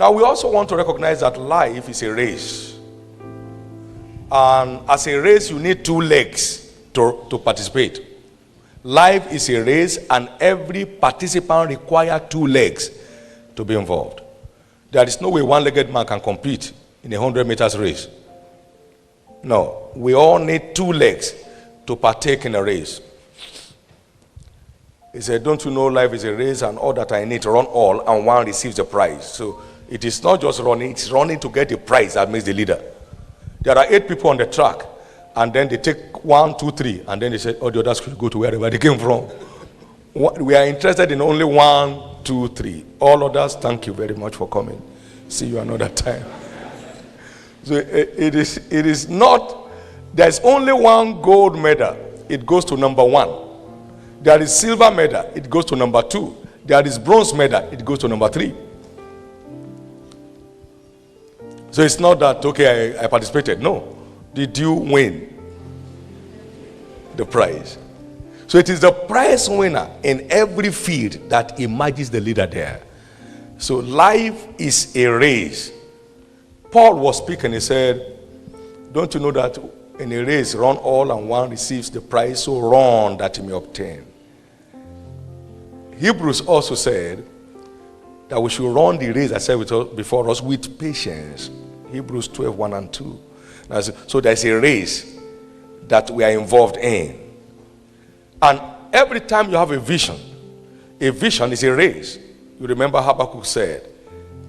Now, we also want to recognize that life is a race. And as a race, you need two legs to participate. Life is a race, and every participant requires two legs to be involved. There is no way one-legged man can compete in a 100 meters race. No, we all need two legs to partake in a race. He said, don't you know life is a race, and all that I need to run all, and one receives the prize. So it is not just running, it's running to get the prize that makes the leader. There are 8 people on the track, and then they take 1, 2, 3, and then they say, oh, the others should go to wherever they came from. We are interested in only 1, 2, 3. All others, thank you very much for coming. See you another time. So it is not, there's only one gold medal. It goes to number 1. There is silver medal. It goes to number 2. There is bronze medal. It goes to number 3. So it's not that, okay, I participated. No. Did you win the prize? So it is the prize winner in every field that emerges the leader there. So life is a race. Paul was speaking, he said, don't you know that in a race, run all and one receives the prize, so run that you may obtain. Hebrews also said that we should run the race, I said before us, with patience. Hebrews 12, 1 and 2. So there's a race that we are involved in. And every time you have a vision is a race. You remember Habakkuk said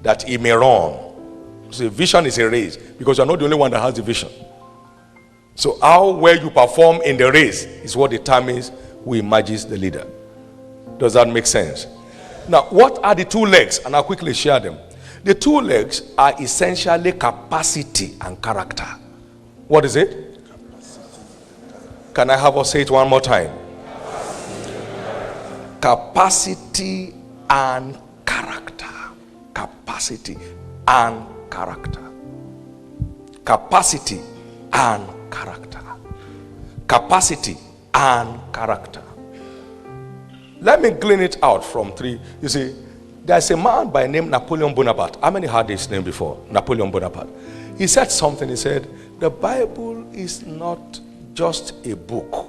that he may run. So a vision is a race because you're not the only one that has the vision. So how well you perform in the race is what determines who emerges the leader. Does that make sense? Now, what are the 2 legs? And I'll quickly share them. The 2 legs are essentially capacity and character. What is it? Can I have us say it one more time? Capacity and character. Capacity and character. Capacity and character. Capacity and character. Let me glean it out from 3. You see, there's a man by name Napoleon Bonaparte. How many heard his name before? Napoleon Bonaparte. He said something. He said, the Bible is not just a book.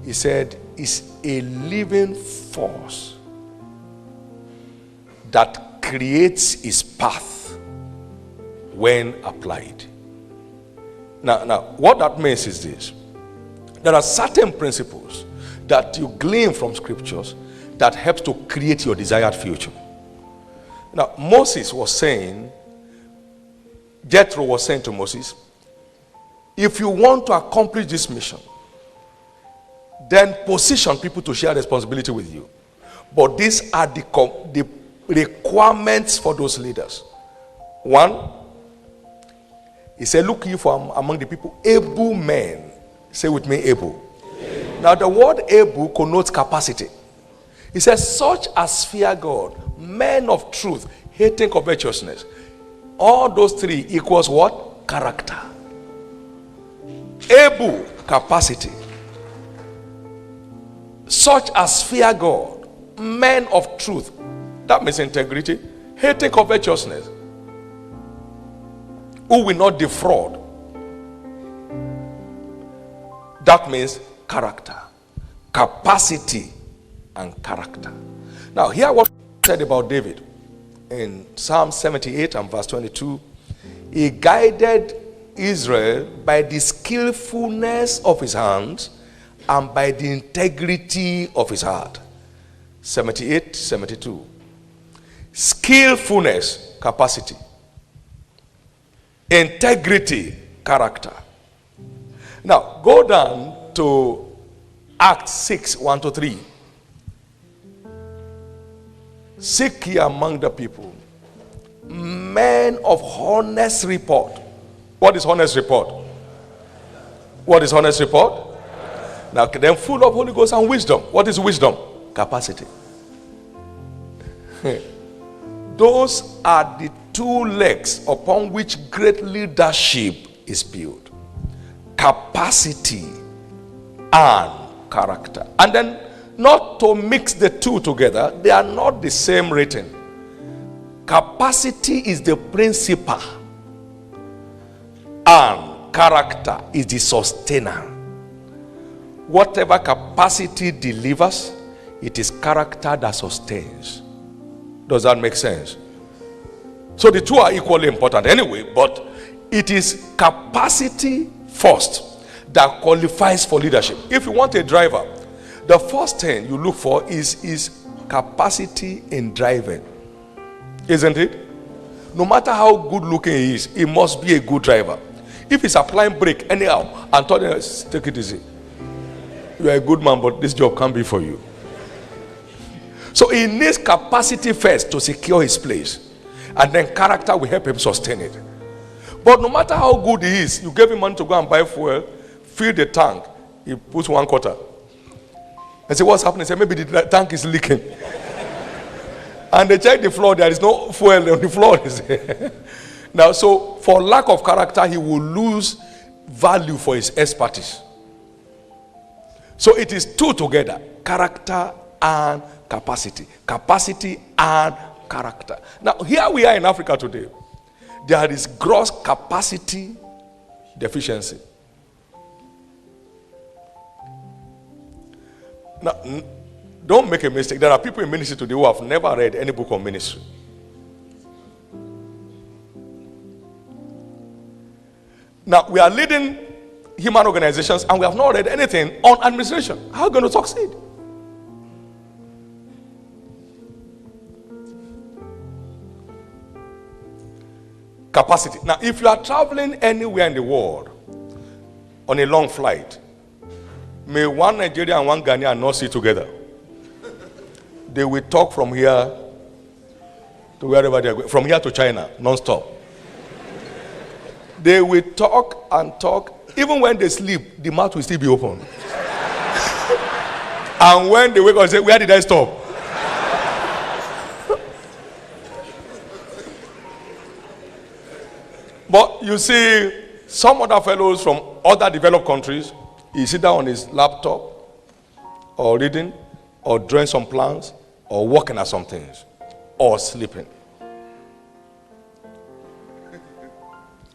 He said, it's a living force that creates its path when applied. Now, what that means is this. There are certain principles that you glean from scriptures that helps to create your desired future. Now, Moses was saying, Jethro was saying to Moses, if you want to accomplish this mission, then position people to share responsibility with you. But these are the requirements for those leaders. 1, he said, look you for among the people able men. Say with me, able. Now the word able connotes capacity. He says, such as fear God, men of truth, hating covetousness. All those 3 equals what? Character. Able, capacity. Such as fear God, men of truth. That means integrity. Hating covetousness. Who will not defraud. That means character. Capacity and character. Now, hear what said about David in Psalm 78 and verse 22. He guided Israel by the skillfulness of his hands and by the integrity of his heart. 78, 72. Skillfulness, capacity. Integrity, character. Now, go down to Acts 6, 1 to 3. Seek ye among the people men of honest report. What is honest report? What is honest report? Now, then full of Holy Ghost and wisdom. What is wisdom? Capacity. Those are the 2 legs upon which great leadership is built. Capacity and character. And then, not to mix the 2 together, they are not the same rating. Capacity is the principal, and character is the sustainer. Whatever capacity delivers, it is character that sustains. Does that make sense? So the two are equally important anyway, but it is capacity first that qualifies for leadership. If you want a driver, the first thing you look for is capacity in driving. Isn't it? No matter how good looking he is, he must be a good driver. If he's applying brake anyhow and told him, take it easy, you are a good man, but this job can't be for you. So he needs capacity first to secure his place, and then character will help him sustain it. But no matter how good he is, you gave him money to go and buy fuel, fill the tank, he puts 1 quarter. And say, what's happening? Say, maybe the tank is leaking. And they check the floor, there is no fuel on the floor. Now, so for lack of character, he will lose value for his expertise. So it is two together, character and capacity. Capacity and character. Now, here we are in Africa today. There is gross capacity deficiency. Now, don't make a mistake. There are people in ministry today who have never read any book on ministry. Now, we are leading human organizations and we have not read anything on administration. How are we going to succeed? Capacity. Now, if you are traveling anywhere in the world on a long flight, may one Nigerian and one Ghanaian not sit together. They will talk from here to wherever they are going, from here to China, non-stop. They will talk and talk. Even when they sleep, the mouth will still be open. And when they wake up, they say, where did I stop? But you see, some other fellows from other developed countries, he sit down on his laptop, or reading, or drawing some plans, or working at some things, or sleeping.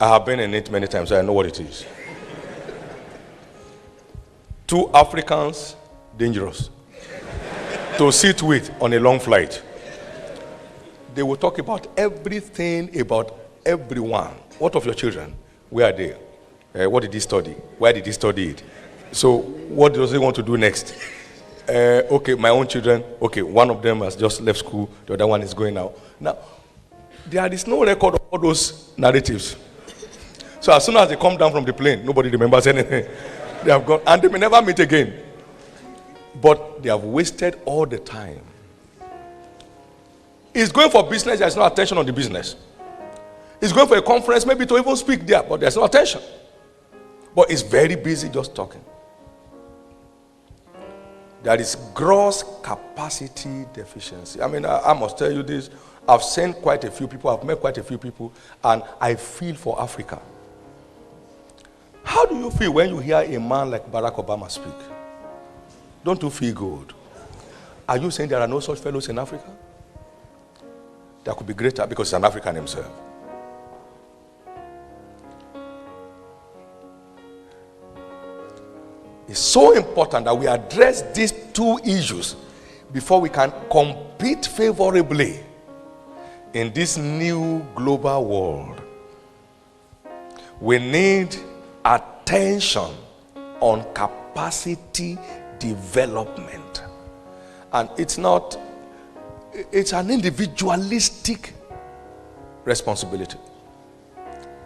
I have been in it many times, so I know what it is. Two Africans, dangerous to sit with on a long flight. They will talk about everything, about everyone. What of your children? Where are they? What did he study? Where did he study it? So what does he want to do next? Okay, my own children. Okay, one of them has just left school. The other one is going out. Now, there is no record of all those narratives. So as soon as they come down from the plane, nobody remembers anything. They have gone, and they may never meet again. But they have wasted all the time. He's going for business, there's no attention on the business. He's going for a conference, maybe to even speak there, but there's no attention. But he's very busy just talking. There is gross capacity deficiency. I mean, I must tell you this. I've seen quite a few people, I've met quite a few people, and I feel for Africa. How do you feel when you hear a man like Barack Obama speak? Don't you feel good? Are you saying there are no such fellows in Africa? There could be greater because he's an African himself. It's so important that we address these two issues before we can compete favorably in this new global world. We need attention on capacity development. And it's an individualistic responsibility.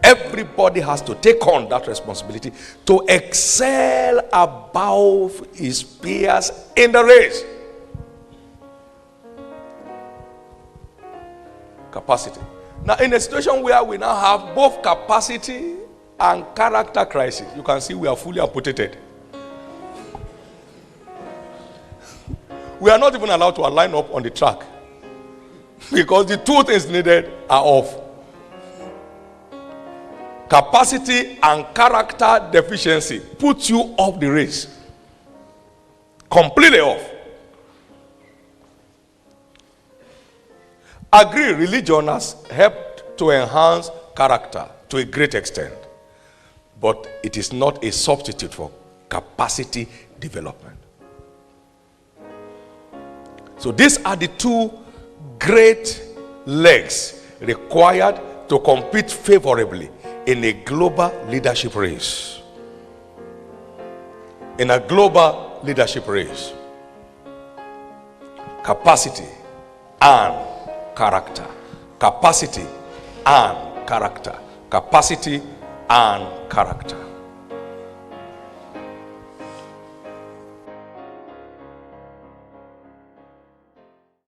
Everybody has to take on that responsibility to excel above his peers in the race. Capacity. Now, in a situation where we now have both capacity and character crisis, you can see we are fully amputated. We are not even allowed to align up on the track because the two things needed are off. Capacity and character deficiency puts you off the race. Completely off. agree religion has helped to enhance character to a great extent, but it is not a substitute for capacity development. So these are the two great legs required to compete favorably in a global leadership race. In a global leadership race. Capacity and character. Capacity and character. Capacity and character.